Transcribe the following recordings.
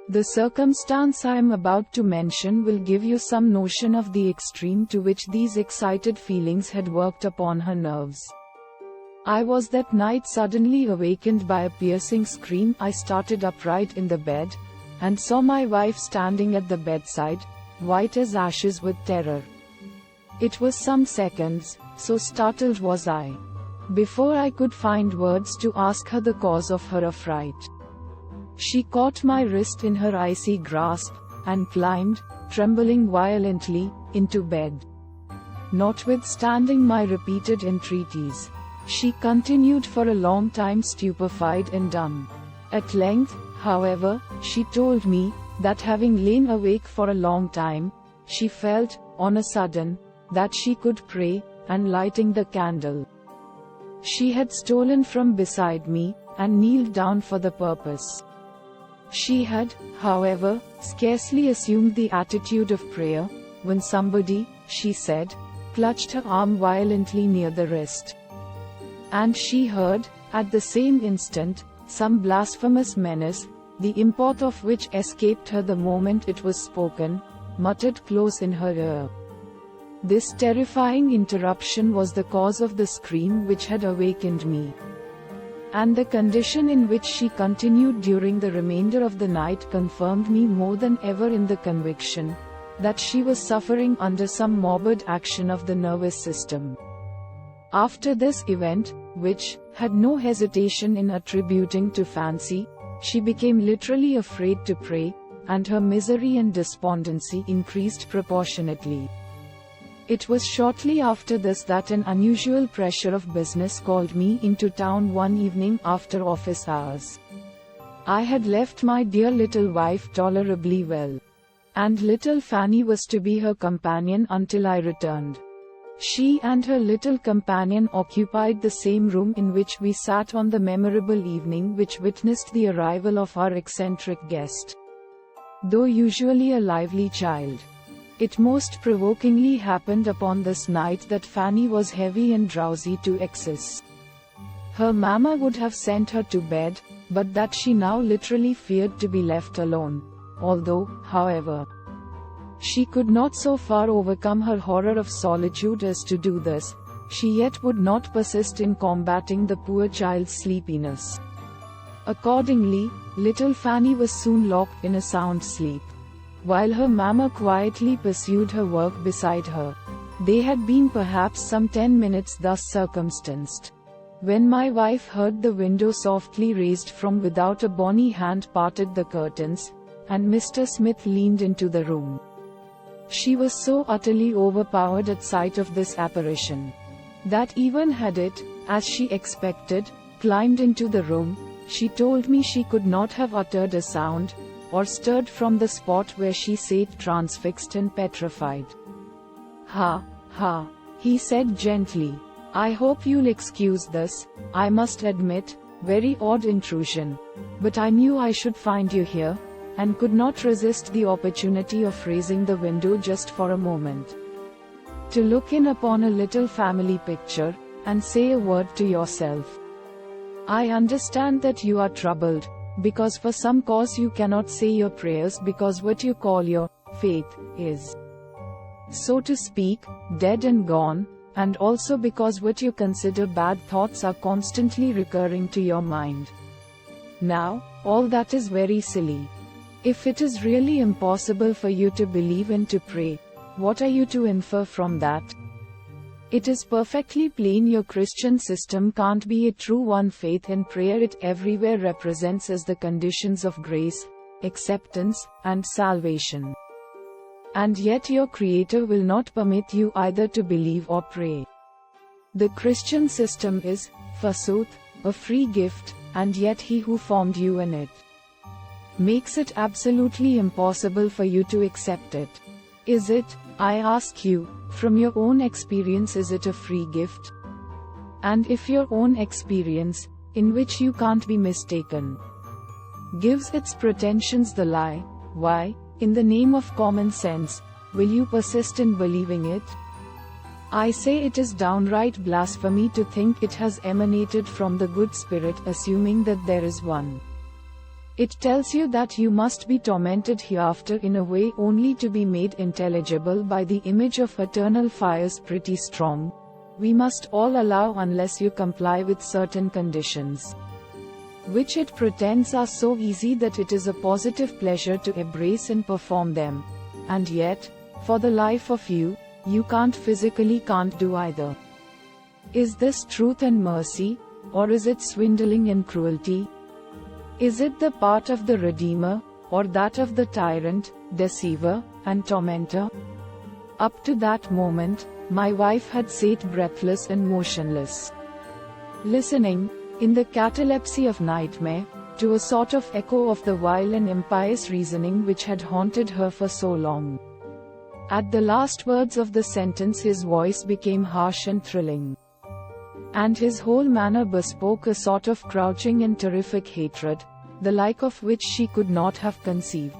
The circumstance I am about to mention will give you some notion of the extreme to which these excited feelings had worked upon her nerves. I was that night suddenly awakened by a piercing scream. I started upright in the bed, and saw my wife standing at the bedside, white as ashes with terror. It was some seconds, so startled was I, before I could find words to ask her the cause of her affright. She caught my wrist in her icy grasp, and climbed, trembling violently, into bed. Notwithstanding my repeated entreaties, she continued for a long time stupefied and dumb. At length, however, she told me that having lain awake for a long time, she felt, on a sudden, that she could pray, and lighting the candle, she had stolen from beside me, and kneeled down for the purpose. She had, however, scarcely assumed the attitude of prayer, when somebody, she said, clutched her arm violently near the wrist. And she heard, at the same instant, some blasphemous menace, the import of which escaped her the moment it was spoken, muttered close in her ear. This terrifying interruption was the cause of the scream which had awakened me. And the condition in which she continued during the remainder of the night confirmed me more than ever in the conviction that she was suffering under some morbid action of the nervous system. After this event, which had no hesitation in attributing to fancy, she became literally afraid to pray, and her misery and despondency increased proportionately. It was shortly after this that an unusual pressure of business called me into town one evening after office hours. I had left my dear little wife tolerably well, and little Fanny was to be her companion until I returned. She and her little companion occupied the same room in which we sat on the memorable evening which witnessed the arrival of our eccentric guest. Though usually a lively child, it most provokingly happened upon this night that Fanny was heavy and drowsy to excess. Her mamma would have sent her to bed, but that she now literally feared to be left alone, although, however, she could not so far overcome her horror of solitude as to do this, she yet would not persist in combating the poor child's sleepiness. Accordingly, little Fanny was soon locked in a sound sleep, while her mamma quietly pursued her work beside her. They had been perhaps some 10 minutes thus circumstanced, when my wife heard the window softly raised from without. A bony hand parted the curtains, and Mr. Smith leaned into the room. She was so utterly overpowered at sight of this apparition, that even had it, as she expected, climbed into the room, she told me she could not have uttered a sound, or stirred from the spot where she sat transfixed and petrified. "Ha, ha," he said gently. "I hope you'll excuse this, I must admit, very odd intrusion, but I knew I should find you here, and could not resist the opportunity of raising the window just for a moment, to look in upon a little family picture, and say a word to yourself. I understand that you are troubled, because for some cause you cannot say your prayers because what you call your faith is, so to speak, dead and gone, and also because what you consider bad thoughts are constantly recurring to your mind. Now, all that is very silly. If it is really impossible for you to believe and to pray, what are you to infer from that? It is perfectly plain your Christian system can't be a true one. Faith and prayer it everywhere represents as the conditions of grace, acceptance, and salvation. And yet your Creator will not permit you either to believe or pray. The Christian system is, forsooth, a free gift, and yet He who formed you in it makes it absolutely impossible for you to accept it. Is it, I ask you, from your own experience, is it a free gift? And if your own experience, in which you can't be mistaken, gives its pretensions the lie, why, in the name of common sense, will you persist in believing it? I say it is downright blasphemy to think it has emanated from the good spirit, assuming that there is one. It tells you that you must be tormented hereafter in a way only to be made intelligible by the image of eternal fires pretty strong. We must all allow unless you comply with certain conditions, which it pretends are so easy that it is a positive pleasure to embrace and perform them. And yet, for the life of you, you can't do either. Is this truth and mercy, or is it swindling and cruelty? Is it the part of the Redeemer, or that of the tyrant, deceiver, and tormentor? Up to that moment, my wife had sat breathless and motionless, listening, in the catalepsy of nightmare, to a sort of echo of the vile and impious reasoning which had haunted her for so long. At the last words of the sentence his voice became harsh and thrilling, and his whole manner bespoke a sort of crouching and terrific hatred, the like of which she could not have conceived.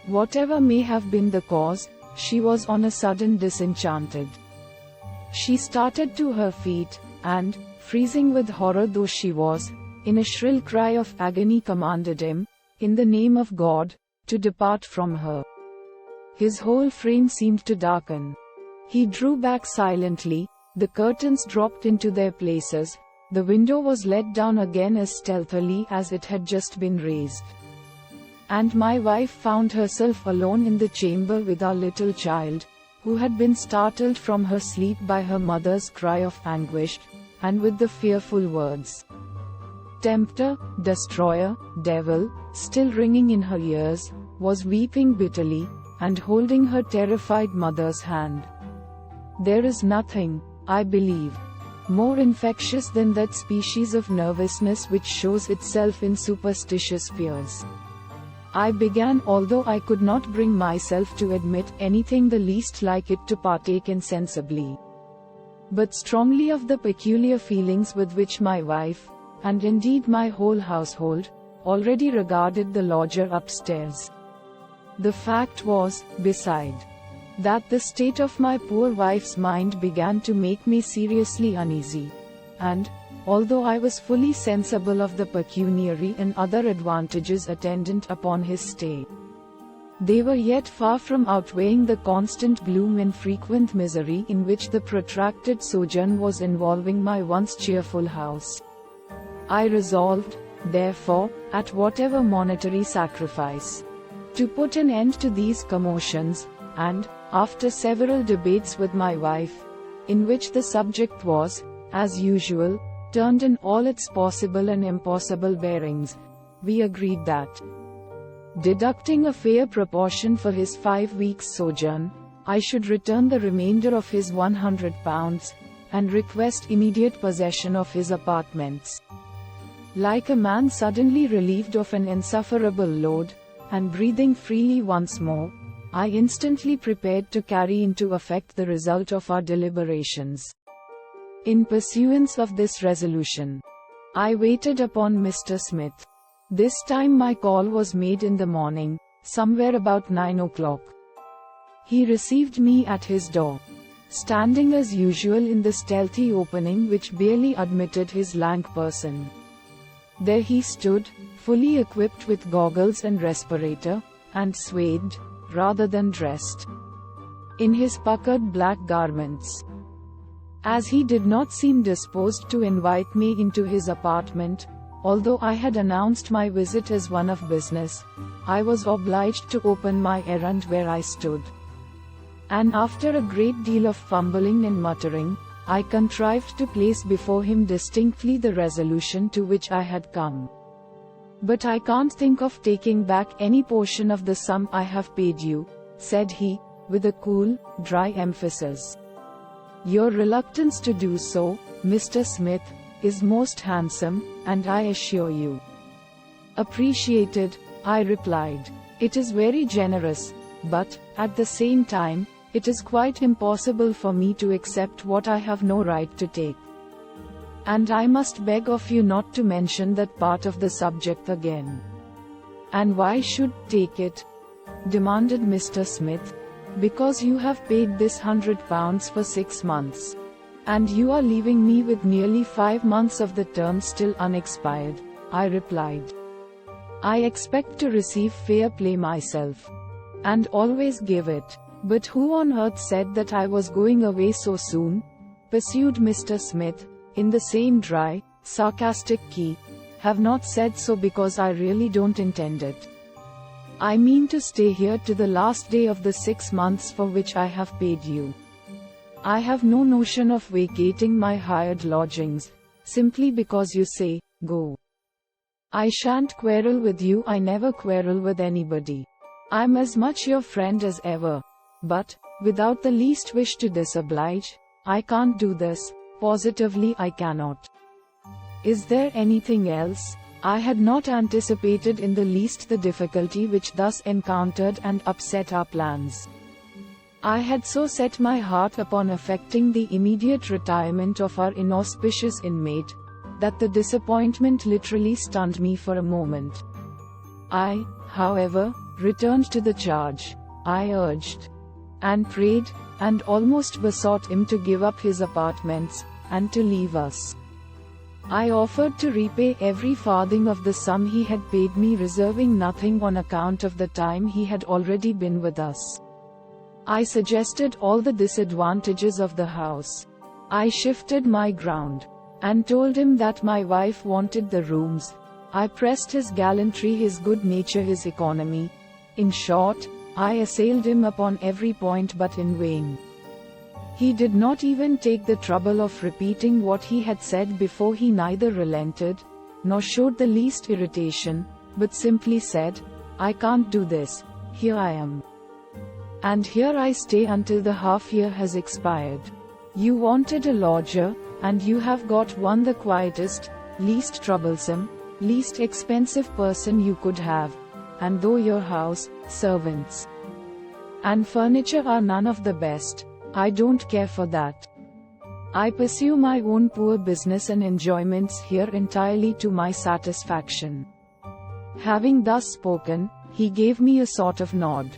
Whatever may have been the cause, she was on a sudden disenchanted. She started to her feet, and, freezing with horror though she was, in a shrill cry of agony commanded him, in the name of God, to depart from her. His whole frame seemed to darken. He drew back silently, the curtains dropped into their places, the window was let down again as stealthily as it had just been raised. And my wife found herself alone in the chamber with our little child, who had been startled from her sleep by her mother's cry of anguish, and with the fearful words, "Tempter, destroyer, devil," still ringing in her ears, was weeping bitterly, and holding her terrified mother's hand. There is nothing, I believe, more infectious than that species of nervousness which shows itself in superstitious fears. I began, although I could not bring myself to admit anything the least like it to partake insensibly, but strongly of the peculiar feelings with which my wife, and indeed my whole household, already regarded the lodger upstairs. The fact was, beside, that the state of my poor wife's mind began to make me seriously uneasy, and, although I was fully sensible of the pecuniary and other advantages attendant upon his stay, they were yet far from outweighing the constant gloom and frequent misery in which the protracted sojourn was involving my once cheerful house. I resolved, therefore, at whatever monetary sacrifice, to put an end to these commotions, and, after several debates with my wife, in which the subject was, as usual, turned in all its possible and impossible bearings, we agreed that, deducting a fair proportion for his 5 weeks' sojourn, I should return the remainder of his £100, and request immediate possession of his apartments. Like a man suddenly relieved of an insufferable load, and breathing freely once more, I instantly prepared to carry into effect the result of our deliberations. In pursuance of this resolution, I waited upon Mr. Smith. This time my call was made in the morning, somewhere about 9 o'clock. He received me at his door, standing as usual in the stealthy opening which barely admitted his lank person. There he stood, fully equipped with goggles and respirator, and swathed, rather than dressed, in his puckered black garments. As he did not seem disposed to invite me into his apartment, although I had announced my visit as one of business, I was obliged to open my errand where I stood. And after a great deal of fumbling and muttering, I contrived to place before him distinctly the resolution to which I had come. "But I can't think of taking back any portion of the sum I have paid you," said he, with a cool, dry emphasis. "Your reluctance to do so, Mr. Smith, is most handsome, and I assure you, appreciated," I replied. "It is very generous, but, at the same time, it is quite impossible for me to accept what I have no right to take. And I must beg of you not to mention that part of the subject again." "And why should take it?" demanded Mr. Smith. "Because you have paid this £100 for 6 months. And you are leaving me with nearly 5 months of the term still unexpired," I replied. I expect to receive fair play myself. And always give it. But who on earth said that I was going away so soon? Pursued Mr. Smith, in the same dry, sarcastic key. Have not said so because I really don't intend it. I mean to stay here to the last day of the 6 months for which I have paid you. I have no notion of vacating my hired lodgings, simply because you say, go. I shan't quarrel with you, I never quarrel with anybody. I'm as much your friend as ever. But, without the least wish to disoblige, I can't do this, positively I cannot. Is there anything else? I had not anticipated in the least the difficulty which thus encountered and upset our plans. I had so set my heart upon effecting the immediate retirement of our inauspicious inmate, that the disappointment literally stunned me for a moment. I, however, returned to the charge. I urged, and prayed, and almost besought him to give up his apartments, and to leave us. I offered to repay every farthing of the sum he had paid me, reserving nothing on account of the time he had already been with us. I suggested all the disadvantages of the house. I shifted my ground, and told him that my wife wanted the rooms. I pressed his gallantry, his good nature, his economy. In short, I assailed him upon every point, but in vain. He did not even take the trouble of repeating what he had said before. He neither relented, nor showed the least irritation, but simply said, I can't do this, here I am. And here I stay until the half year has expired. You wanted a lodger, and you have got one, the quietest, least troublesome, least expensive person you could have, and though your house, servants, and furniture are none of the best, I don't care for that. I pursue my own poor business and enjoyments here entirely to my satisfaction. Having thus spoken, he gave me a sort of nod,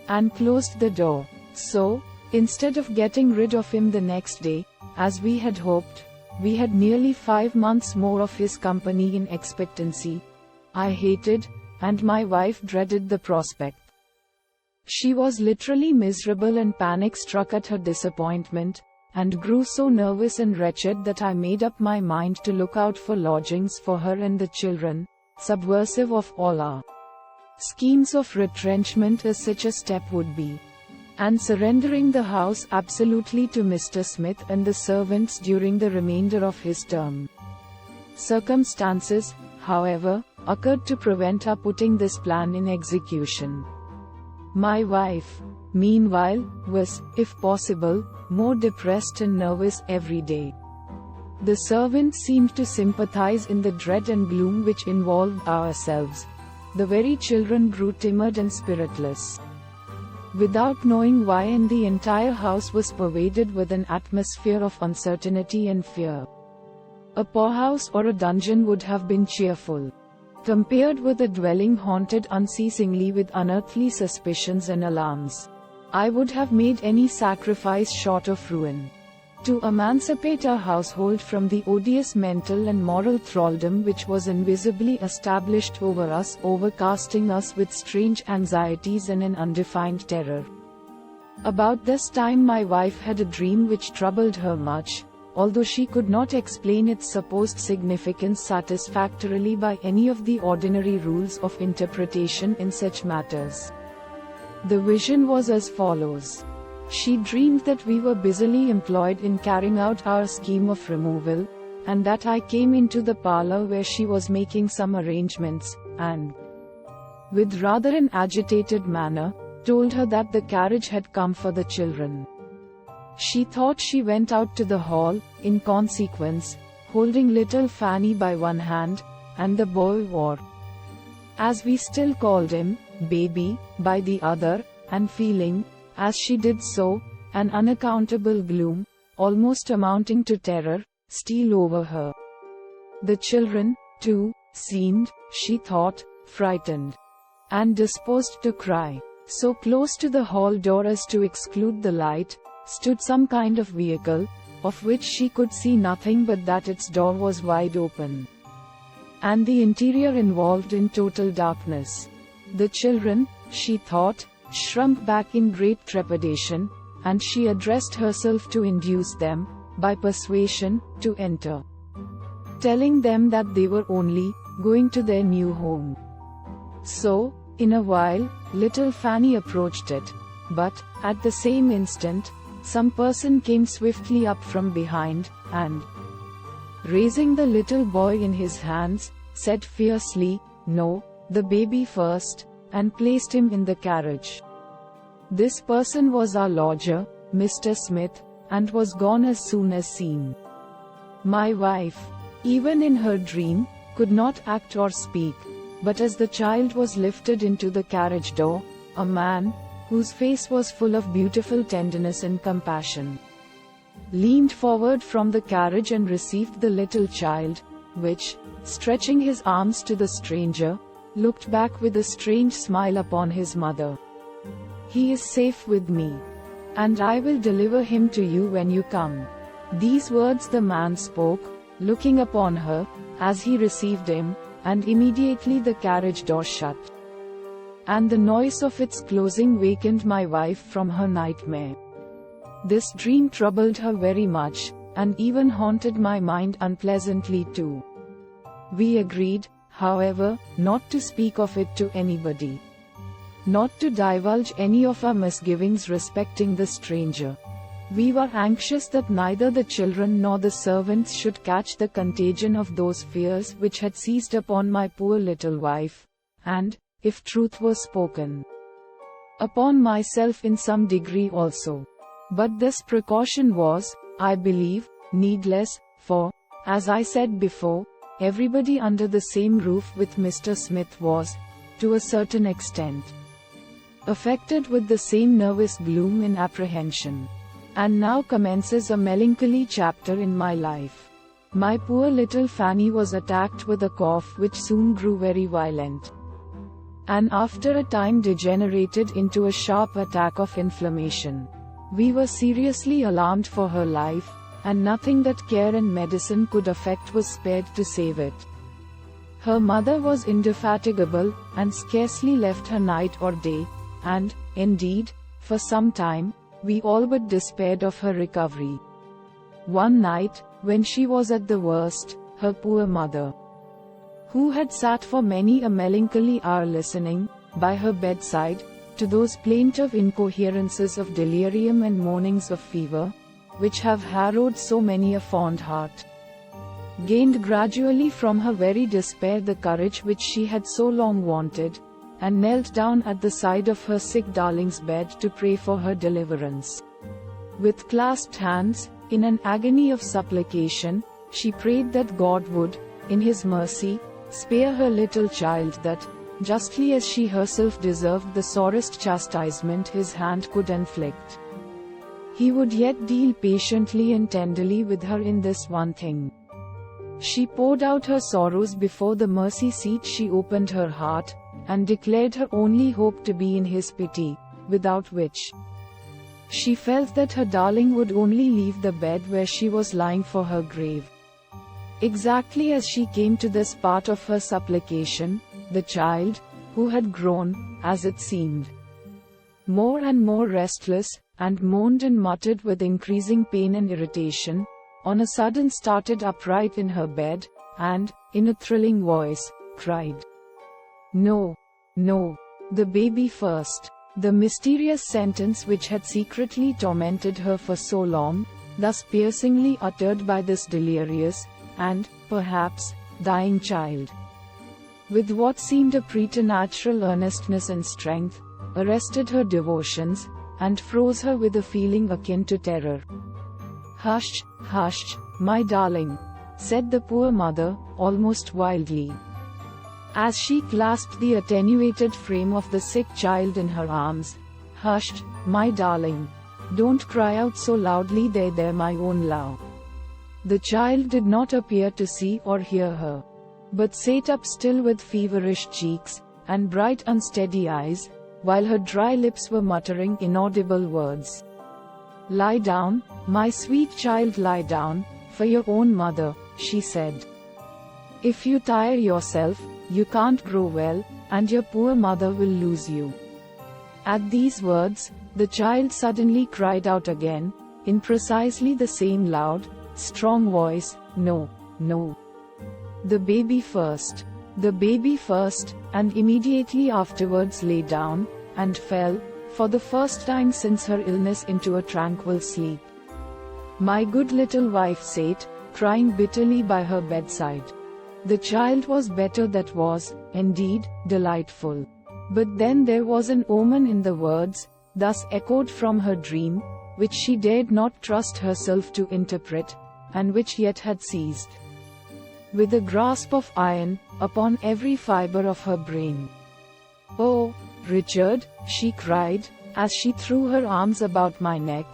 and closed the door. So, instead of getting rid of him the next day, as we had hoped, we had nearly 5 months more of his company in expectancy. I hated, and my wife dreaded the prospect. She was literally miserable and panic-struck at her disappointment, and grew so nervous and wretched that I made up my mind to look out for lodgings for her and the children, subversive of all our schemes of retrenchment as such a step would be, and surrendering the house absolutely to Mr. Smith and the servants during the remainder of his term. Circumstances, however, occurred to prevent our putting this plan in execution. My wife, meanwhile, was, if possible, more depressed and nervous every day. The servants seemed to sympathize in the dread and gloom which involved ourselves. The very children grew timid and spiritless. Without knowing why, and the entire house was pervaded with an atmosphere of uncertainty and fear. A poorhouse or a dungeon would have been cheerful, compared with a dwelling haunted unceasingly with unearthly suspicions and alarms. I would have made any sacrifice short of ruin to emancipate our household from the odious mental and moral thraldom which was invisibly established over us, overcasting us with strange anxieties and an undefined terror. About this time my wife had a dream which troubled her much, although she could not explain its supposed significance satisfactorily by any of the ordinary rules of interpretation in such matters. The vision was as follows. She dreamed that we were busily employed in carrying out our scheme of removal, and that I came into the parlor where she was making some arrangements, and, with rather an agitated manner, told her that the carriage had come for the children. She thought she went out to the hall, in consequence, holding little Fanny by one hand, and the boy War, as we still called him, baby, by the other, and feeling, as she did so, an unaccountable gloom, almost amounting to terror, steal over her. The children, too, seemed, she thought, frightened, and disposed to cry. So close to the hall door as to exclude the light, stood some kind of vehicle, of which she could see nothing but that its door was wide open, and the interior involved in total darkness. The children, she thought, shrunk back in great trepidation, and she addressed herself to induce them, by persuasion, to enter, telling them that they were only going to their new home. So, in a while, little Fanny approached it, but, at the same instant, some person came swiftly up from behind, and, raising the little boy in his hands, said fiercely, "No, the baby first," and placed him in the carriage. This person was our lodger, Mr. Smith, and was gone as soon as seen. My wife, even in her dream, could not act or speak, but as the child was lifted into the carriage door, a man, whose face was full of beautiful tenderness and compassion, leaned forward from the carriage and received the little child, which, stretching his arms to the stranger, looked back with a strange smile upon his mother. "He is safe with me, and I will deliver him to you when you come." These words the man spoke, looking upon her, as he received him, and immediately the carriage door shut, and the noise of its closing wakened my wife from her nightmare. This dream troubled her very much, and even haunted my mind unpleasantly too. We agreed, however, not to speak of it to anybody, not to divulge any of our misgivings respecting the stranger. We were anxious that neither the children nor the servants should catch the contagion of those fears which had seized upon my poor little wife, and, if truth was spoken, upon myself in some degree also. But this precaution was, I believe, needless, for, as I said before, everybody under the same roof with Mr. Smith was, to a certain extent, affected with the same nervous gloom and apprehension. And now commences a melancholy chapter in my life. My poor little Fanny was attacked with a cough which soon grew very violent, and after a time degenerated into a sharp attack of inflammation. We were seriously alarmed for her life, and nothing that care and medicine could effect was spared to save it. Her mother was indefatigable, and scarcely left her night or day, and, indeed, for some time, we all but despaired of her recovery. One night, when she was at the worst, her poor mother, who had sat for many a melancholy hour listening, by her bedside, to those plaintive incoherences of delirium and moanings of fever, which have harrowed so many a fond heart, gained gradually from her very despair the courage which she had so long wanted, and knelt down at the side of her sick darling's bed to pray for her deliverance. With clasped hands, in an agony of supplication, she prayed that God would, in His mercy, spare her little child, that, justly as she herself deserved the sorest chastisement His hand could inflict, He would yet deal patiently and tenderly with her in this one thing. She poured out her sorrows before the mercy seat. She opened her heart, and declared her only hope to be in His pity, without which she felt that her darling would only leave the bed where she was lying for her grave. Exactly as she came to this part of her supplication, the child, who had grown, as it seemed, more and more restless, and moaned and muttered with increasing pain and irritation, on a sudden started upright in her bed, and, in a thrilling voice, cried, "No, no, the baby first." The mysterious sentence which had secretly tormented her for so long, thus piercingly uttered by this delirious, and, perhaps, dying child, with what seemed a preternatural earnestness and strength, arrested her devotions, and froze her with a feeling akin to terror. "Hush, hush, my darling," said the poor mother, almost wildly, as she clasped the attenuated frame of the sick child in her arms. "Hush, my darling. Don't cry out so loudly, there, my own love." The child did not appear to see or hear her, but sat up still with feverish cheeks, and bright unsteady eyes, while her dry lips were muttering inaudible words. "Lie down, my sweet child, lie down, for your own mother," she said. If you tire yourself, you can't grow well, and your poor mother will lose you." At these words, the child suddenly cried out again, in precisely the same loud, strong voice, "No, no. The baby first. The baby first," and immediately afterwards lay down, and fell, for the first time since her illness, into a tranquil sleep. My good little wife sat, crying bitterly by her bedside. The child was better, that was, indeed, delightful. But then there was an omen in the words, thus echoed from her dream, which she dared not trust herself to interpret, and which yet had seized, with a grasp of iron, upon every fiber of her brain. "Oh, Richard," she cried, as she threw her arms about my neck,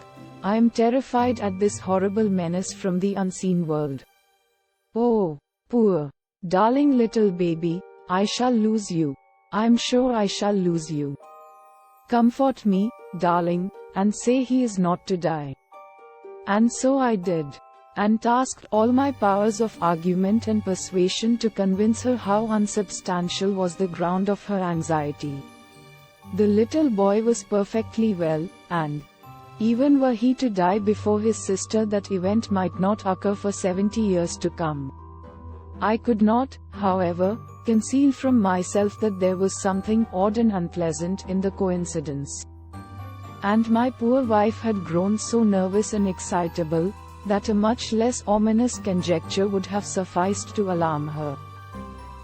"I am terrified at this horrible menace from the unseen world. Oh, poor, darling little baby, I shall lose you. I am sure I shall lose you. Comfort me, darling, and say he is not to die." And so I did, and tasked all my powers of argument and persuasion to convince her how unsubstantial was the ground of her anxiety. The little boy was perfectly well, and, even were he to die before his sister, that event might not occur for 70 years to come. I could not, however, conceal from myself that there was something odd and unpleasant in the coincidence. And my poor wife had grown so nervous and excitable, that a much less ominous conjecture would have sufficed to alarm her.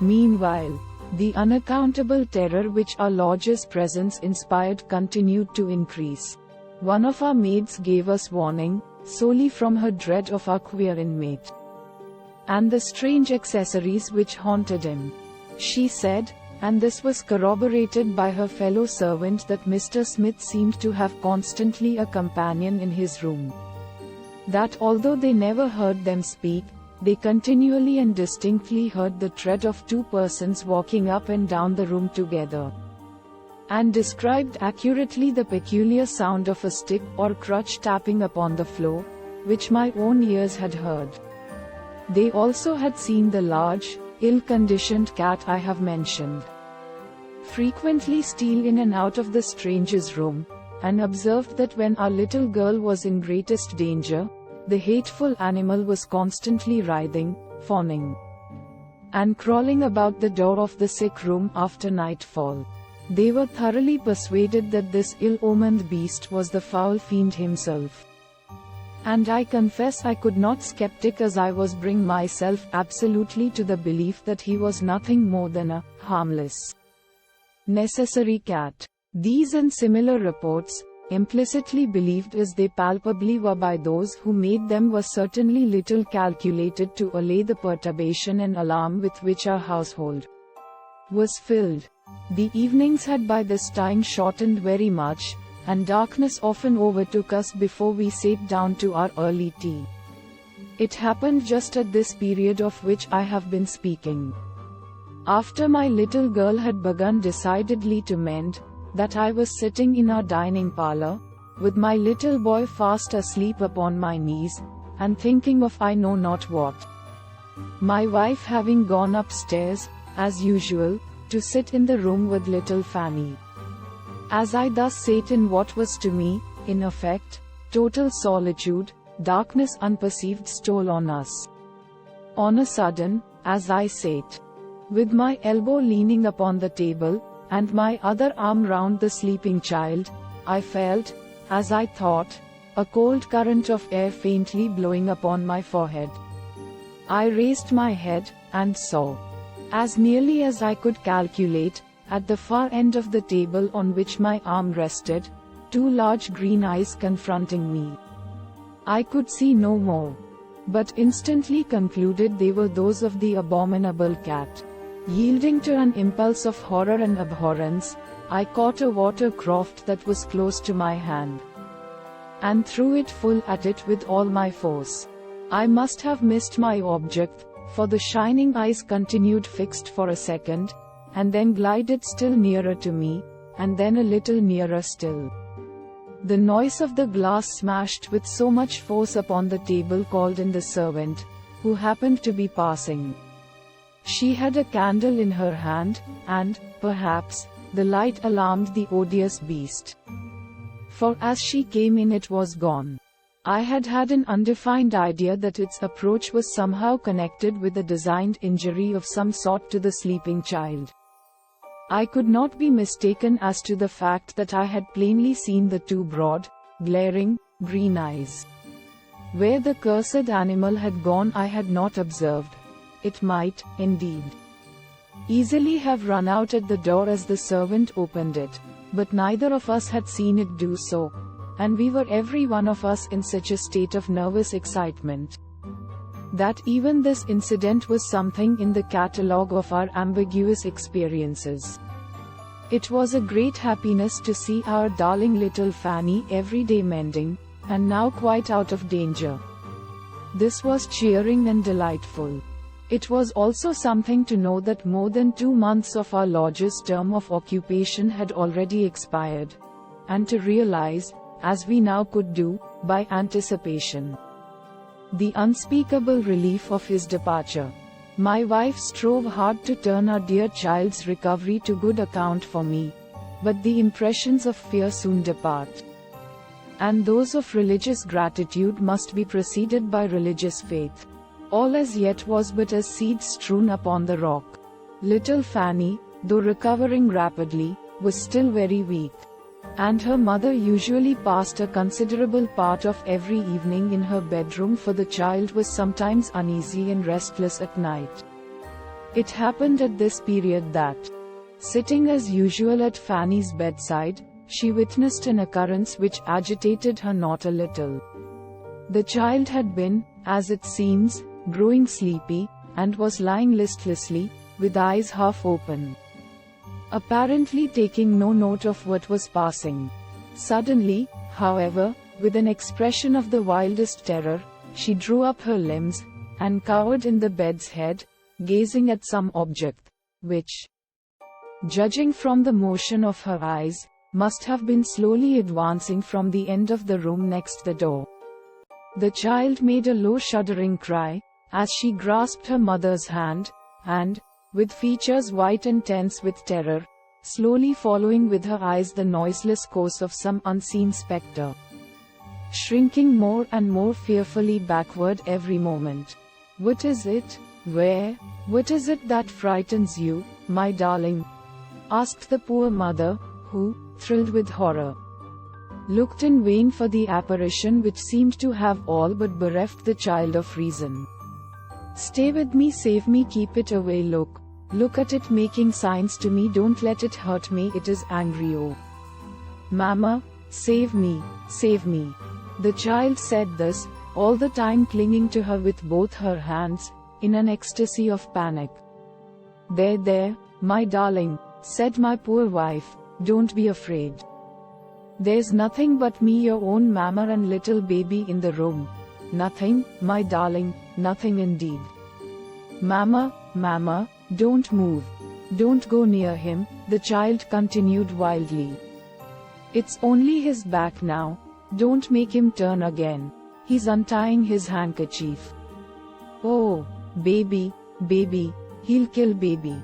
Meanwhile, the unaccountable terror which our lodger's presence inspired continued to increase. One of our maids gave us warning, solely from her dread of our queer inmate, and the strange accessories which haunted him. She said, and this was corroborated by her fellow servant, that Mr. Smith seemed to have constantly a companion in his room. That although they never heard them speak, they continually and distinctly heard the tread of two persons walking up and down the room together, and described accurately the peculiar sound of a stick or crutch tapping upon the floor, which my own ears had heard. They also had seen the large, ill-conditioned cat I have mentioned frequently steal in and out of the stranger's room, and observed that when our little girl was in greatest danger, the hateful animal was constantly writhing, fawning, and crawling about the door of the sick room after nightfall. They were thoroughly persuaded that this ill-omened beast was the foul fiend himself. And I confess I could not, skeptic as I was, bring myself absolutely to the belief that he was nothing more than a harmless, necessary cat. These and similar reports, implicitly believed as they palpably were by those who made them, were certainly little calculated to allay the perturbation and alarm with which our household was filled. The evenings had by this time shortened very much, and darkness often overtook us before we sat down to our early tea. It happened just at this period of which I have been speaking, after my little girl had begun decidedly to mend, that I was sitting in our dining parlor, with my little boy fast asleep upon my knees, and thinking of I know not what. My wife having gone upstairs, as usual, to sit in the room with little Fanny. As I thus sat in what was to me, in effect, total solitude, darkness unperceived stole on us. On a sudden, as I sat, with my elbow leaning upon the table, and my other arm round the sleeping child, I felt, as I thought, a cold current of air faintly blowing upon my forehead. I raised my head, and saw, as nearly as I could calculate, at the far end of the table on which my arm rested, two large green eyes confronting me. I could see no more, but instantly concluded they were those of the abominable cat. Yielding to an impulse of horror and abhorrence, I caught a water croft that was close to my hand, and threw it full at it with all my force. I must have missed my object, for the shining eyes continued fixed for a second, and then glided still nearer to me, and then a little nearer still. The noise of the glass smashed with so much force upon the table called in the servant, who happened to be passing. She had a candle in her hand, and, perhaps, the light alarmed the odious beast. For as she came in it was gone. I had had an undefined idea that its approach was somehow connected with a designed injury of some sort to the sleeping child. I could not be mistaken as to the fact that I had plainly seen the two broad, glaring, green eyes. Where the cursed animal had gone I had not observed. It might, indeed, easily have run out at the door as the servant opened it, but neither of us had seen it do so, and we were every one of us in such a state of nervous excitement that even this incident was something in the catalogue of our ambiguous experiences. It was a great happiness to see our darling little Fanny every day mending, and now quite out of danger. This was cheering and delightful. It was also something to know that more than 2 months of our lodger's term of occupation had already expired, and to realize, as we now could do, by anticipation, the unspeakable relief of his departure. My wife strove hard to turn our dear child's recovery to good account for me, but the impressions of fear soon depart, and those of religious gratitude must be preceded by religious faith. All as yet was but as seed strewn upon the rock. Little Fanny, though recovering rapidly, was still very weak, and her mother usually passed a considerable part of every evening in her bedroom, for the child was sometimes uneasy and restless at night. It happened at this period that, sitting as usual at Fanny's bedside, she witnessed an occurrence which agitated her not a little. The child had been, as it seems, growing sleepy, and was lying listlessly, with eyes half open, apparently taking no note of what was passing. Suddenly, however, with an expression of the wildest terror, she drew up her limbs, and cowered in the bed's head, gazing at some object, which, judging from the motion of her eyes, must have been slowly advancing from the end of the room next the door. The child made a low shuddering cry, as she grasped her mother's hand, and, with features white and tense with terror, slowly following with her eyes the noiseless course of some unseen spectre, shrinking more and more fearfully backward every moment. "What is it? What is it that frightens you, my darling?" asked the poor mother, who, thrilled with horror, looked in vain for the apparition which seemed to have all but bereft the child of reason. "Stay with me, save me, keep it away, look at it making signs to me, don't let it hurt me, it is angry, oh. Mama, save me, save me." The child said this, all the time clinging to her with both her hands, in an ecstasy of panic. There, my darling," said my poor wife, "don't be afraid. There's nothing but me, your own mamma, and little baby in the room. Nothing, my darling, nothing indeed. Mamma, don't move. Don't go near him," the child continued wildly. "It's only his back now. Don't make him turn again. He's untying his handkerchief. Oh, baby, he'll kill baby.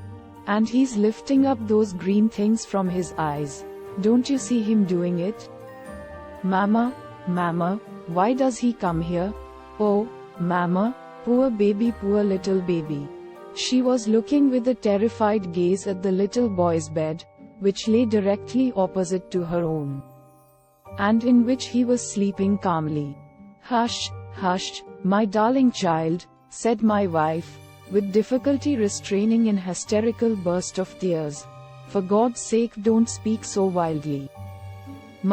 And he's lifting up those green things from his eyes. Don't you see him doing it? Mamma, why does he come here? Oh, Mamma, poor baby, poor little baby." She was looking with a terrified gaze at the little boy's bed, which lay directly opposite to her own, and in which he was sleeping calmly. Hush, my darling child," said my wife, with difficulty restraining an hysterical burst of tears. "For God's sake, don't speak so wildly.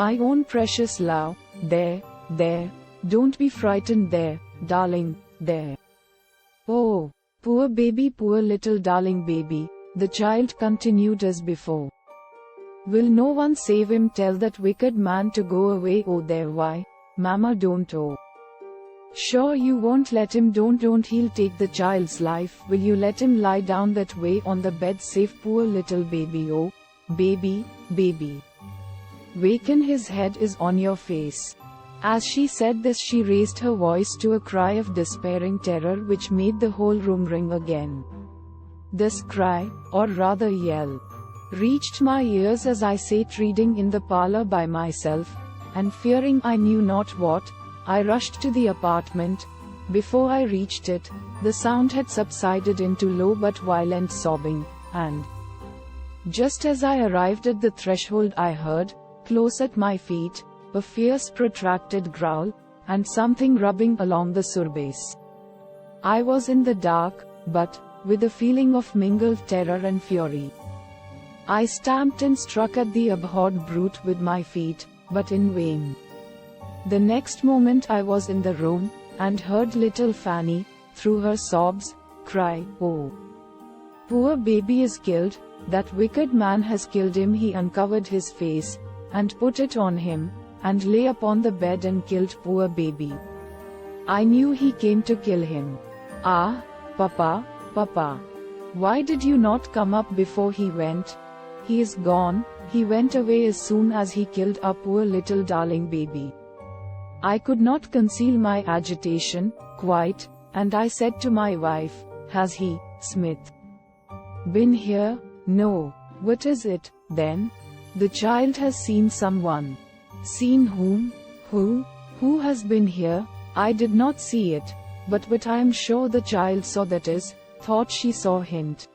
My own precious love, there, don't be frightened, there, darling, there. Oh, poor baby, poor little darling baby," the child continued as before. "Will no one save him? Tell that wicked man to go away. Oh, there, why, Mamma, don't. Oh, sure you won't let him. Don't, he'll take the child's life. Will you let him lie down that way on the bed safe, poor little baby? Oh, baby, waken, his head is on your face." As she said this, she raised her voice to a cry of despairing terror which made the whole room ring again. This cry, or rather yell, reached my ears as I sat reading in the parlor by myself, and fearing I knew not what, I rushed to the apartment. Before I reached it, the sound had subsided into low but violent sobbing, and just as I arrived at the threshold I heard, close at my feet, a fierce protracted growl, and something rubbing along the surbase. I was in the dark, but with a feeling of mingled terror and fury. I stamped and struck at the abhorred brute with my feet, but in vain. The next moment I was in the room, and heard little Fanny, through her sobs, cry, "Oh, poor baby is killed, that wicked man has killed him." He uncovered his face, and put it on him, and lay upon the bed and killed poor baby. I knew he came to kill him. Ah, Papa, Papa, why did you not come up before he went? He is gone, he went away as soon as he killed our poor little darling baby. I could not conceal my agitation, quite, and I said to my wife, "Has he, Smith, been here?" "No." "What is it, then?" "The child has seen someone." "Seen whom? Who has been here?" "I did not see it, but I am sure the child saw, that is, thought she saw hint.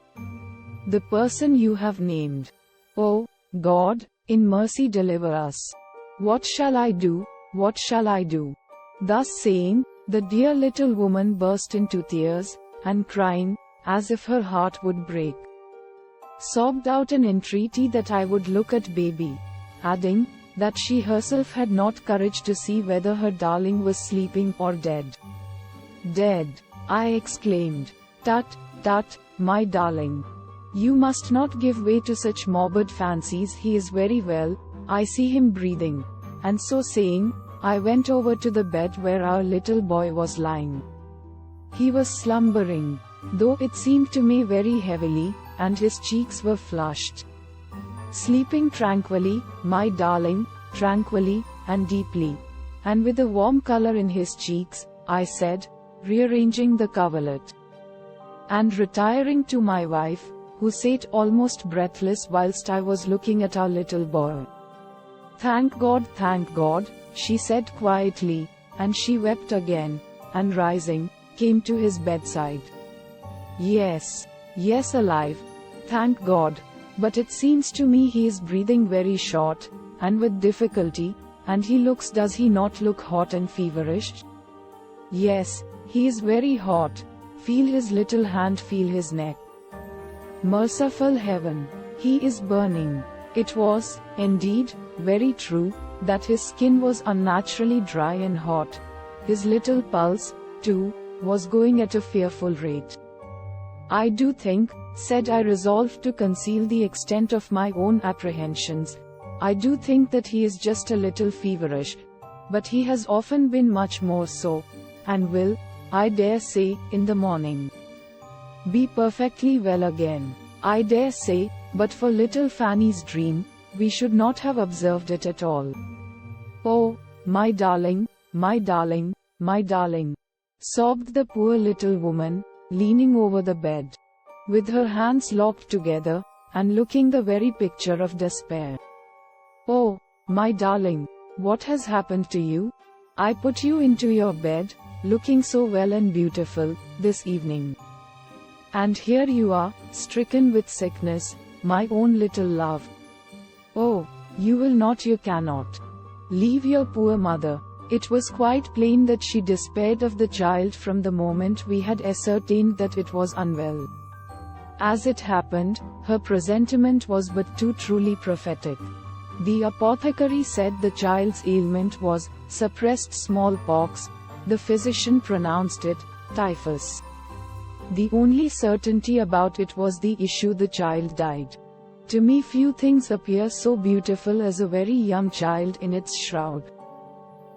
The person you have named." "Oh, God, in mercy deliver us. What shall I do? What shall I do?" Thus saying, the dear little woman burst into tears, and crying, as if her heart would break, sobbed out an entreaty that I would look at baby, adding, that she herself had not courage to see whether her darling was sleeping or dead. "Dead!" I exclaimed. "Tut, tut, my darling. You must not give way to such morbid fancies. He is very well, I see him breathing." And so saying, I went over to the bed where our little boy was lying. He was slumbering, though it seemed to me very heavily, and his cheeks were flushed. Sleeping tranquilly, my darling, tranquilly, and deeply. And with a warm color in his cheeks, I said, rearranging the coverlet, and retiring to my wife, who sat almost breathless whilst I was looking at our little boy. Thank God, she said quietly, and she wept again, and rising, came to his bedside. Yes, alive. Thank God. But it seems to me he is breathing very short, and with difficulty, and he looks, does he not look hot and feverish?" "Yes, he is very hot. Feel his little hand, feel his neck. Merciful heaven, he is burning." It was, indeed, very true, that his skin was unnaturally dry and hot. His little pulse, too, was going at a fearful rate. "I do think," said I, resolved to conceal the extent of my own apprehensions, "I do think that he is just a little feverish, but he has often been much more so, and will, I dare say, in the morning, be perfectly well again. I dare say, but for little Fanny's dream, we should not have observed it at all. Oh, my darling, my darling, my darling," sobbed the poor little woman, leaning over the bed, with her hands locked together, and looking the very picture of despair. "Oh, my darling, what has happened to you? I put you into your bed, looking so well and beautiful, this evening. And here you are, stricken with sickness, my own little love. Oh, you will not, you cannot leave your poor mother." It was quite plain that she despaired of the child from the moment we had ascertained that it was unwell. As it happened, her presentiment was but too truly prophetic. The apothecary said the child's ailment was suppressed smallpox, the physician pronounced it typhus. The only certainty about it was the issue: the child died. To me few things appear so beautiful as a very young child in its shroud.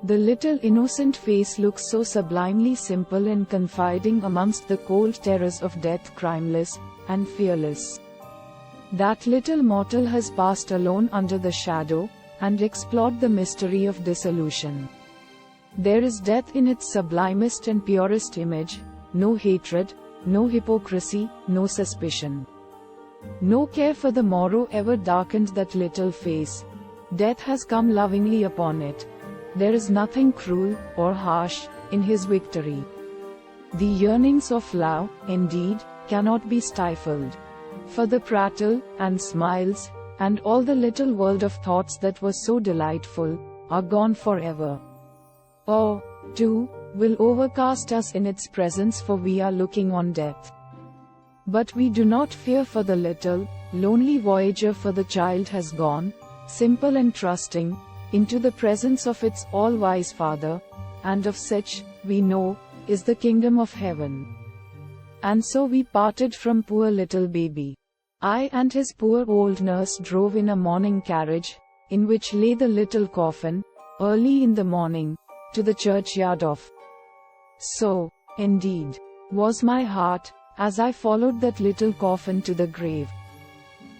The little innocent face looks so sublimely simple and confiding amongst the cold terrors of death, crimeless and fearless. That little mortal has passed alone under the shadow, and explored the mystery of dissolution. There is death in its sublimest and purest image, no hatred, no hypocrisy, no suspicion. No care for the morrow ever darkened that little face. Death has come lovingly upon it. There is nothing cruel or harsh in his victory. The yearnings of love, indeed, cannot be stifled. For the prattle and smiles, and all the little world of thoughts that was so delightful, are gone forever. Awe, too, will overcast us in its presence, for we are looking on death. But we do not fear for the little, lonely voyager, for the child has gone, simple and trusting, into the presence of its all-wise Father, and of such, we know, is the kingdom of heaven. And so we parted from poor little baby. I and his poor old nurse drove in a mourning carriage, in which lay the little coffin, early in the morning, to the churchyard of. So, indeed, was my heart, as I followed that little coffin to the grave.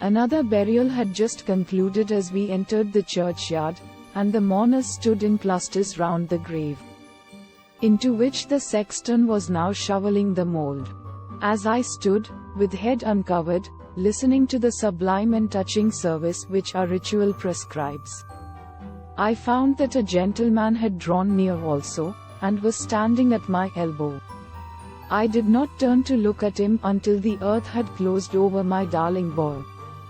Another burial had just concluded as we entered the churchyard, and the mourners stood in clusters round the grave, into which the sexton was now shoveling the mold. As I stood, with head uncovered, listening to the sublime and touching service which our ritual prescribes, I found that a gentleman had drawn near also, and was standing at my elbow. I did not turn to look at him until the earth had closed over my darling boy.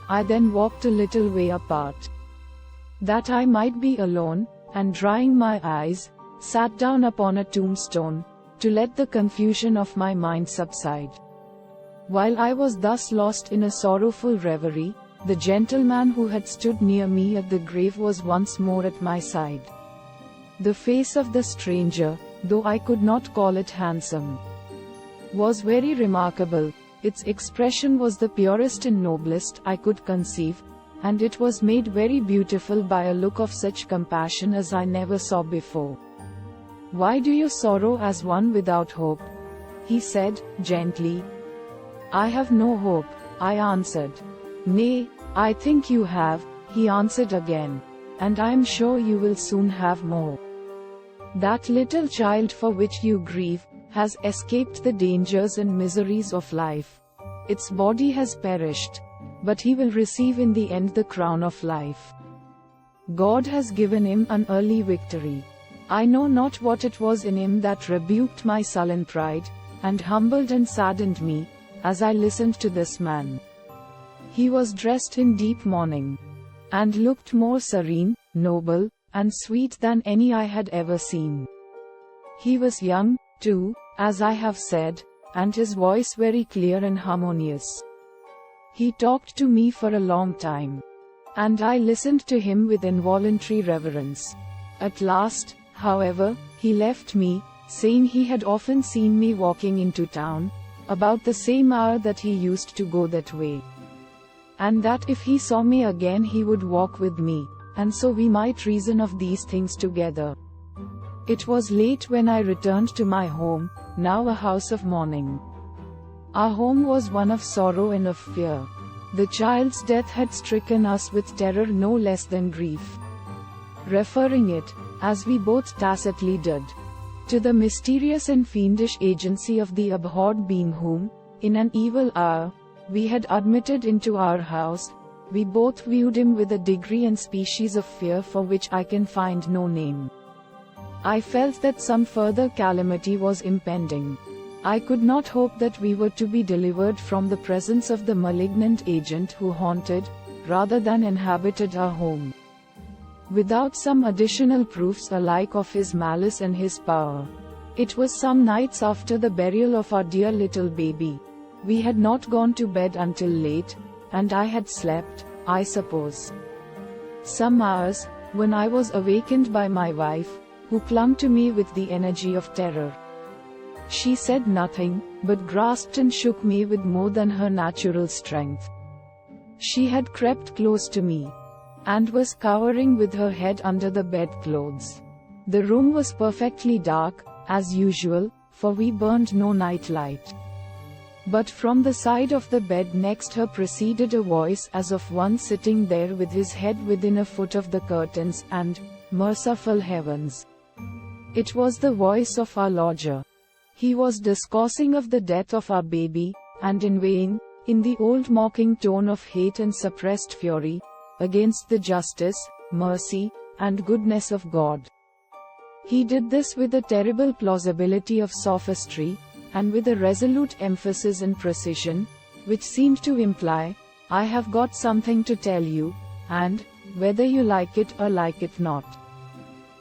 I then walked a little way apart, that I might be alone, and drying my eyes, sat down upon a tombstone, to let the confusion of my mind subside. While I was thus lost in a sorrowful reverie, the gentleman who had stood near me at the grave was once more at my side. The face of the stranger, though I could not call it handsome, was very remarkable. Its expression was the purest and noblest I could conceive, and it was made very beautiful by a look of such compassion as I never saw before. "Why do you sorrow as one without hope?" he said, gently. "I have no hope," I answered. "Nay, I think you have," he answered again, "and I am sure you will soon have more. That little child for which you grieve has escaped the dangers and miseries of life. Its body has perished, but he will receive in the end the crown of life. God has given him an early victory. I know not what it was in him that rebuked my sullen pride, and humbled and saddened me, as I listened to this man. He was dressed in deep mourning, and looked more serene, noble, and sweet than any I had ever seen. He was young, too, as I have said, and his voice very clear and harmonious. He talked to me for a long time, and I listened to him with involuntary reverence. At last, however, he left me, saying he had often seen me walking into town, about the same hour that he used to go that way, and that if he saw me again he would walk with me, and so we might reason of these things together. It was late when I returned to my home, now a house of mourning. Our home was one of sorrow and of fear. The child's death had stricken us with terror no less than grief. Referring it, as we both tacitly did, to the mysterious and fiendish agency of the abhorred being whom, in an evil hour, we had admitted into our house, we both viewed him with a degree and species of fear for which I can find no name. I felt that some further calamity was impending. I could not hope that we were to be delivered from the presence of the malignant agent who haunted, rather than inhabited our home, without some additional proofs alike of his malice and his power. It was some nights after the burial of our dear little baby. We had not gone to bed until late, and I had slept, I suppose, some hours, when I was awakened by my wife, who clung to me with the energy of terror. She said nothing, but grasped and shook me with more than her natural strength. She had crept close to me, and was cowering with her head under the bedclothes. The room was perfectly dark, as usual, for we burned no night light. But from the side of the bed next her proceeded a voice as of one sitting there with his head within a foot of the curtains, and, merciful heavens! It was the voice of our lodger. He was discoursing of the death of our baby, and in vain, in the old mocking tone of hate and suppressed fury, against the justice, mercy, and goodness of God. He did this with a terrible plausibility of sophistry, and with a resolute emphasis and precision, which seemed to imply, I have got something to tell you, and, whether you like it or like it not,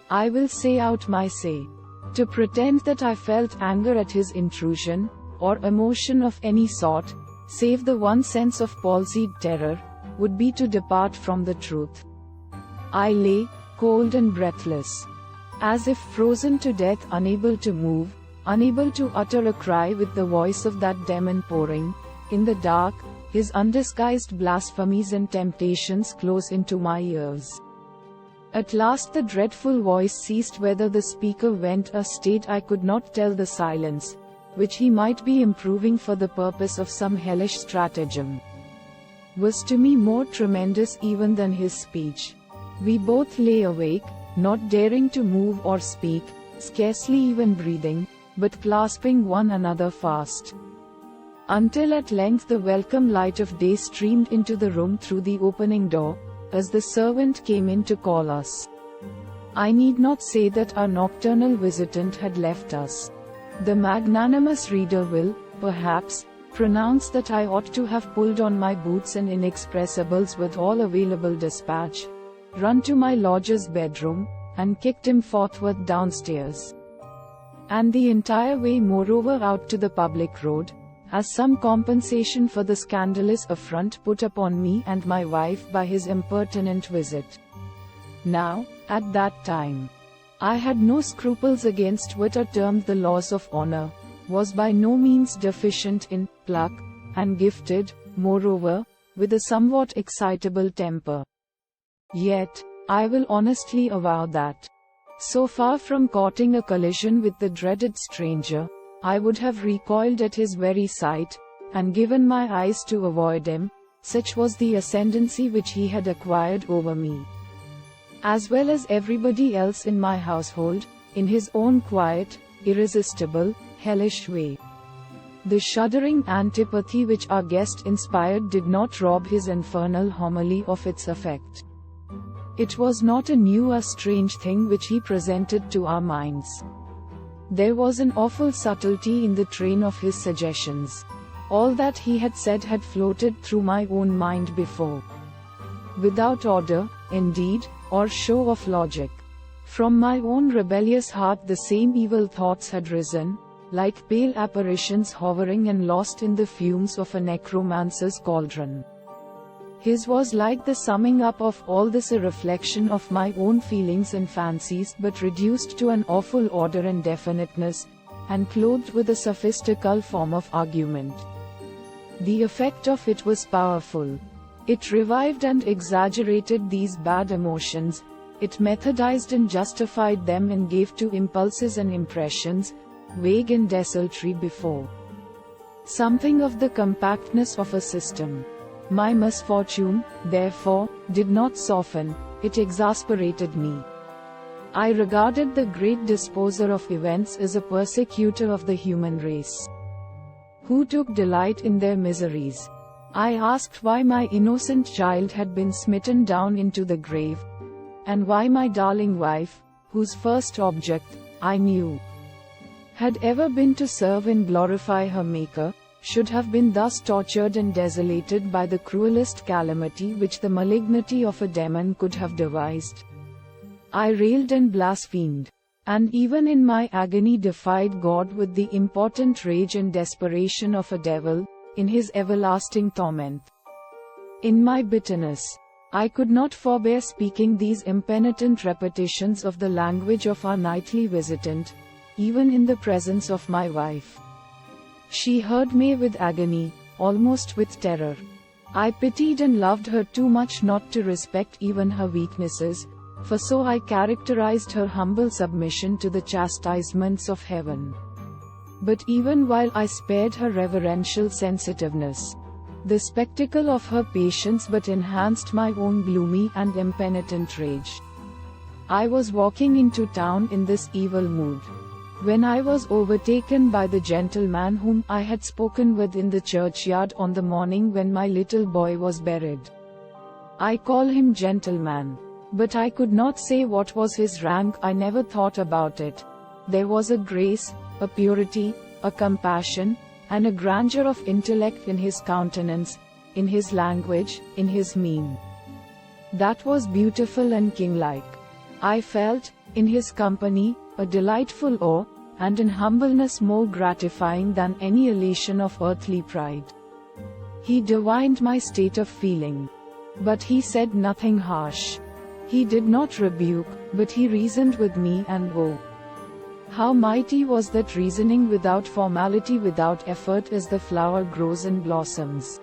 I will say out my say. To pretend that I felt anger at his intrusion, or emotion of any sort, save the one sense of palsied terror, would be to depart from the truth. I lay, cold and breathless, as if frozen to death, unable to move, unable to utter a cry with the voice of that demon pouring, in the dark, his undisguised blasphemies and temptations close into my ears. At last the dreadful voice ceased. Whether the speaker went or stayed I could not tell. The silence, which he might be improving for the purpose of some hellish stratagem, was to me more tremendous even than his speech. We both lay awake, not daring to move or speak, scarcely even breathing, but clasping one another fast. Until at length the welcome light of day streamed into the room through the opening door, as the servant came in to call us. I need not say that our nocturnal visitant had left us. The magnanimous reader will, perhaps, pronounce that I ought to have pulled on my boots and inexpressibles with all available dispatch, run to my lodger's bedroom, and kicked him forthwith downstairs, and the entire way moreover out to the public road, as some compensation for the scandalous affront put upon me and my wife by his impertinent visit. Now, at that time, I had no scruples against what are termed the laws of honor, was by no means deficient in pluck, and gifted, moreover, with a somewhat excitable temper. Yet, I will honestly avow that, so far from courting a collision with the dreaded stranger, I would have recoiled at his very sight, and given my eyes to avoid him, such was the ascendancy which he had acquired over me, as well as everybody else in my household, in his own quiet, irresistible, hellish way. The shuddering antipathy which our guest inspired did not rob his infernal homily of its effect. It was not a new or strange thing which he presented to our minds. There was an awful subtlety in the train of his suggestions. All that he had said had floated through my own mind before, without order, indeed, or show of logic. From my own rebellious heart the same evil thoughts had risen, like pale apparitions hovering and lost in the fumes of a necromancer's cauldron. His was like the summing up of all this, a reflection of my own feelings and fancies, but reduced to an awful order and definiteness, and clothed with a sophistical form of argument. The effect of it was powerful. It revived and exaggerated these bad emotions, it methodized and justified them, and gave to impulses and impressions, vague and desultory before, something of the compactness of a system. My misfortune, therefore, did not soften, it exasperated me. I regarded the great disposer of events as a persecutor of the human race, who took delight in their miseries. I asked why my innocent child had been smitten down into the grave, and why my darling wife, whose first object, I knew, had ever been to serve and glorify her Maker, should have been thus tortured and desolated by the cruelest calamity which the malignity of a demon could have devised. I railed and blasphemed, and even in my agony defied God with the impotent rage and desperation of a devil, in his everlasting torment. In my bitterness, I could not forbear speaking these impenitent repetitions of the language of our nightly visitant, even in the presence of my wife. She heard me with agony, almost with terror. I pitied and loved her too much not to respect even her weaknesses, for so I characterized her humble submission to the chastisements of heaven. But even while I spared her reverential sensitiveness, the spectacle of her patience but enhanced my own gloomy and impenitent rage. I was walking into town in this evil mood, When I was overtaken by the gentleman whom I had spoken with in the churchyard on the morning when my little boy was buried. I call him gentleman. But I could not say what was his rank. I never thought about it. There was a grace, a purity, a compassion, and a grandeur of intellect in his countenance, in his language, in his mien. That was beautiful and king-like. I felt, in his company, a delightful awe, and an humbleness more gratifying than any elation of earthly pride. He divined my state of feeling. But he said nothing harsh. He did not rebuke, but he reasoned with me, and oh, how mighty was that reasoning! Without formality, without effort, as the flower grows and blossoms.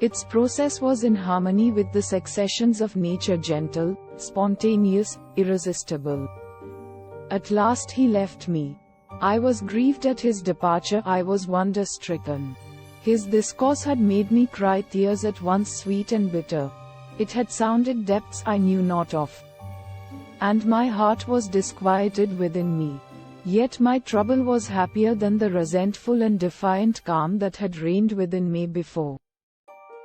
Its process was in harmony with the successions of nature, gentle, spontaneous, irresistible. At last he left me. I was grieved at his departure, I was wonder-stricken. His discourse had made me cry tears at once sweet and bitter. It had sounded depths I knew not of. And my heart was disquieted within me. Yet my trouble was happier than the resentful and defiant calm that had reigned within me before.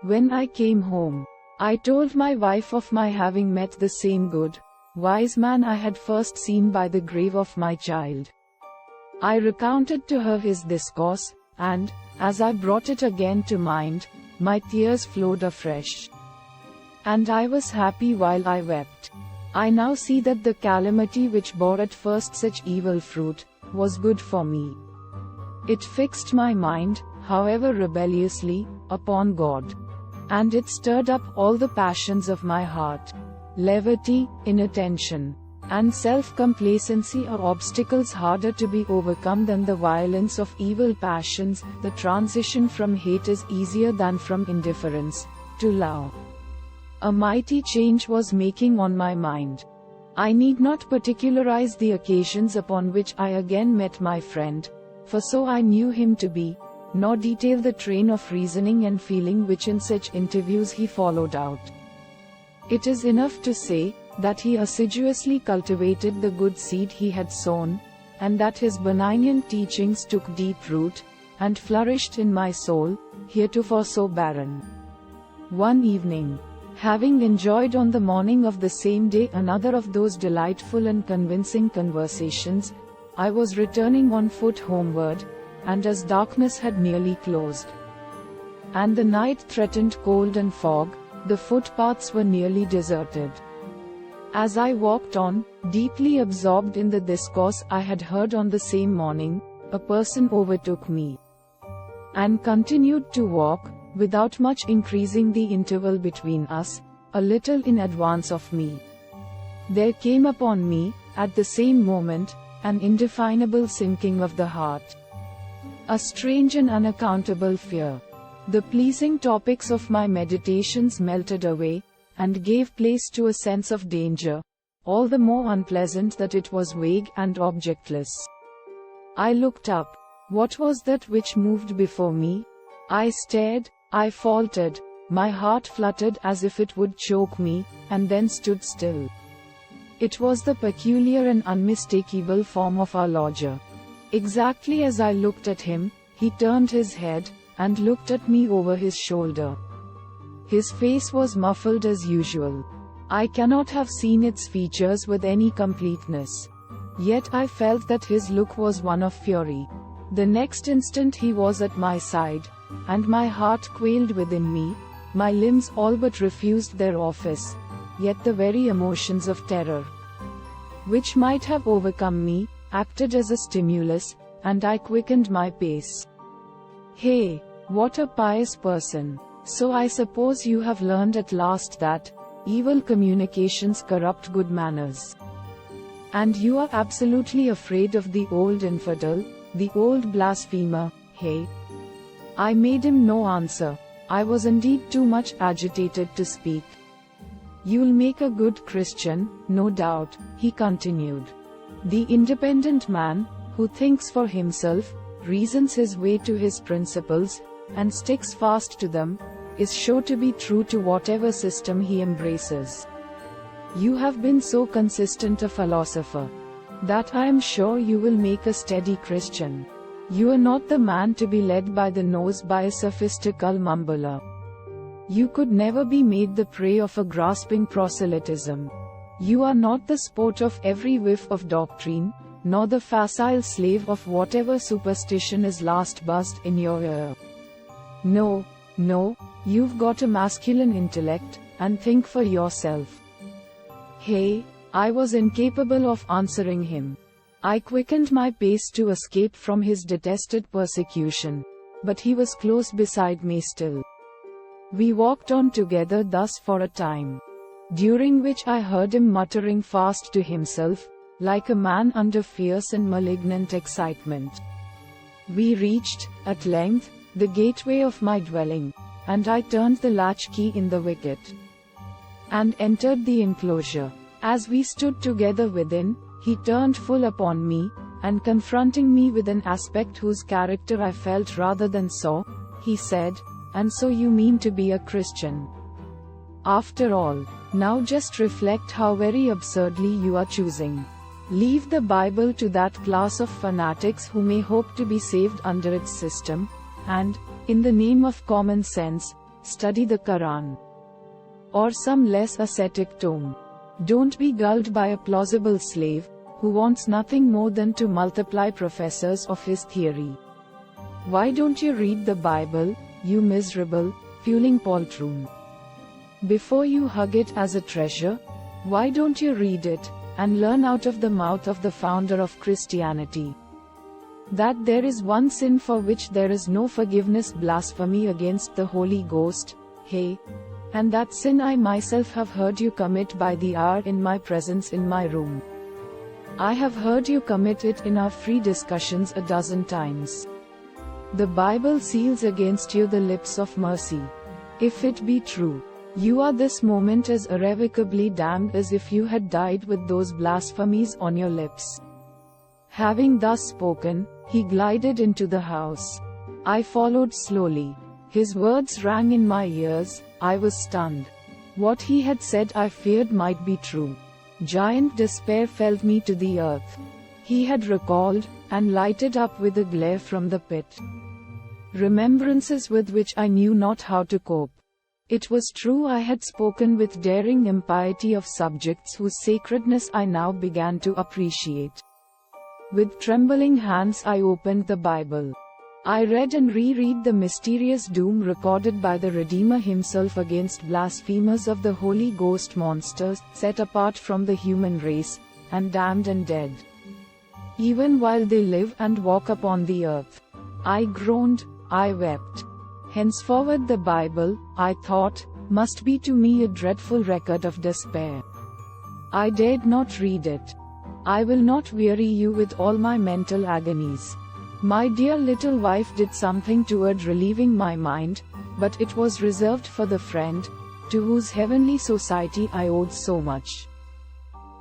When I came home, I told my wife of my having met the same good, wise man I had first seen by the grave of my child. I recounted to her his discourse, and, as I brought it again to mind, my tears flowed afresh. And I was happy while I wept. I now see that the calamity which bore at first such evil fruit, was good for me. It fixed my mind, however rebelliously, upon God. And it stirred up all the passions of my heart. Levity, inattention, and self-complacency are obstacles harder to be overcome than the violence of evil passions. The transition from hate is easier than from indifference to love. A mighty change was making on my mind. I need not particularize the occasions upon which I again met my friend, for so I knew him to be, nor detail the train of reasoning and feeling which in such interviews he followed out. It is enough to say, that he assiduously cultivated the good seed he had sown, and that his benignant teachings took deep root, and flourished in my soul, heretofore so barren. One evening, having enjoyed on the morning of the same day another of those delightful and convincing conversations, I was returning on foot homeward, and as darkness had nearly closed, and the night threatened cold and fog, the footpaths were nearly deserted. As I walked on, deeply absorbed in the discourse I had heard on the same morning, a person overtook me, and continued to walk, without much increasing the interval between us, a little in advance of me. There came upon me, at the same moment, an indefinable sinking of the heart. A strange and unaccountable fear. The pleasing topics of my meditations melted away, and gave place to a sense of danger, all the more unpleasant that it was vague and objectless. I looked up. What was that which moved before me? I stared, I faltered, my heart fluttered as if it would choke me, and then stood still. It was the peculiar and unmistakable form of our lodger. Exactly as I looked at him, he turned his head, and looked at me over his shoulder. His face was muffled as usual. I cannot have seen its features with any completeness. Yet I felt that his look was one of fury. The next instant he was at my side, and my heart quailed within me, my limbs all but refused their office, yet the very emotions of terror, which might have overcome me, acted as a stimulus, and I quickened my pace. Hey, what a pious person! So I suppose you have learned at last that evil communications corrupt good manners. And you are absolutely afraid of the old infidel, the old blasphemer, hey? I made him no answer. I was indeed too much agitated to speak. You'll make a good Christian, no doubt, he continued. The independent man, who thinks for himself, reasons his way to his principles, and sticks fast to them, is sure to be true to whatever system he embraces. You have been so consistent a philosopher. That I am sure you will make a steady Christian. You are not the man to be led by the nose by a sophistical mumbler. You could never be made the prey of a grasping proselytism. You are not the sport of every whiff of doctrine, nor the facile slave of whatever superstition is last buzzed in your ear. No, you've got a masculine intellect, and think for yourself. Hey, I was incapable of answering him. I quickened my pace to escape from his detested persecution, but he was close beside me still. We walked on together thus for a time, during which I heard him muttering fast to himself, like a man under fierce and malignant excitement. We reached, at length, the gateway of my dwelling, and I turned the latchkey in the wicket, and entered the enclosure. As we stood together within, he turned full upon me, and confronting me with an aspect whose character I felt rather than saw, he said, "And so you mean to be a Christian? After all, now just reflect how very absurdly you are choosing. Leave the Bible to that class of fanatics who may hope to be saved under its system, and, in the name of common sense, study the Quran or some less ascetic tome. Don't be gulled by a plausible slave, who wants nothing more than to multiply professors of his theory. Why don't you read the Bible, you miserable, fueling poltroon? Before you hug it as a treasure, why don't you read it, and learn out of the mouth of the founder of Christianity that there is one sin for which there is no forgiveness, blasphemy against the Holy Ghost, hey? And that sin I myself have heard you commit by the hour in my presence in my room. I have heard you commit it in our free discussions a dozen times. The Bible seals against you the lips of mercy. If it be true, you are this moment as irrevocably damned as if you had died with those blasphemies on your lips." Having thus spoken, he glided into the house. I followed slowly. His words rang in my ears. I was stunned. What he had said I feared might be true. Giant despair felled me to the earth. He had recalled, and lighted up with a glare from the pit, remembrances with which I knew not how to cope. It was true I had spoken with daring impiety of subjects whose sacredness I now began to appreciate. With trembling hands I opened the Bible. I read and reread the mysterious doom recorded by the Redeemer himself against blasphemers of the Holy Ghost, monsters, set apart from the human race, and damned and dead, even while they live and walk upon the earth. I groaned, I wept. Henceforward the Bible, I thought, must be to me a dreadful record of despair. I dared not read it. I will not weary you with all my mental agonies. My dear little wife did something toward relieving my mind, but it was reserved for the friend, to whose heavenly society I owed so much.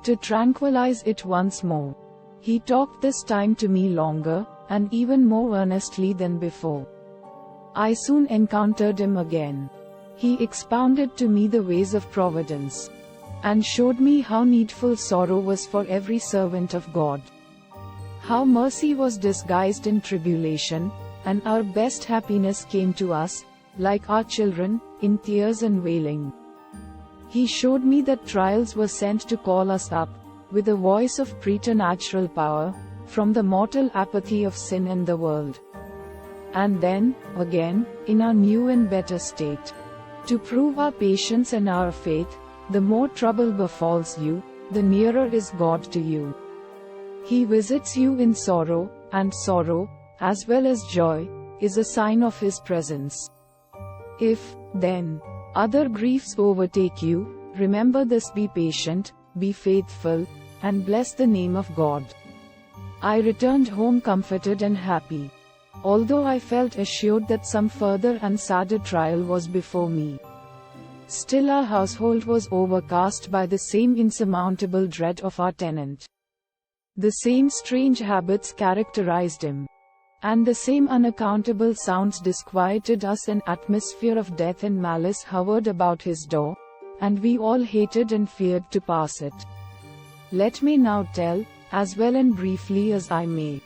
To tranquilize it once more, he talked this time to me longer, and even more earnestly than before. I soon encountered him again. He expounded to me the ways of providence, and showed me how needful sorrow was for every servant of God. How mercy was disguised in tribulation, and our best happiness came to us, like our children, in tears and wailing. He showed me that trials were sent to call us up, with a voice of preternatural power, from the mortal apathy of sin and the world. And then, again, in our new and better state, to prove our patience and our faith, the more trouble befalls you, the nearer is God to you. He visits you in sorrow, and sorrow, as well as joy, is a sign of His presence. If, then, other griefs overtake you, remember this: be patient, be faithful, and bless the name of God. I returned home comforted and happy, although I felt assured that some further and sadder trial was before me. Still our household was overcast by the same insurmountable dread of our tenant. The same strange habits characterized him, and the same unaccountable sounds disquieted us. An atmosphere of death and malice hovered about his door, and we all hated and feared to pass it. Let me now tell, as well and briefly as I may.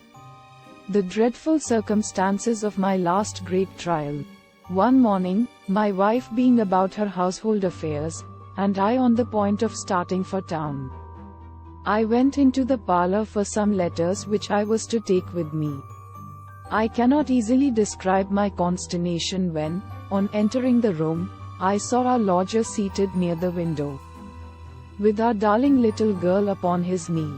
The dreadful circumstances of my last great trial. One morning, my wife being about her household affairs, and I on the point of starting for town. I went into the parlor for some letters which I was to take with me. I cannot easily describe my consternation when, on entering the room, I saw our lodger seated near the window, with our darling little girl upon his knee.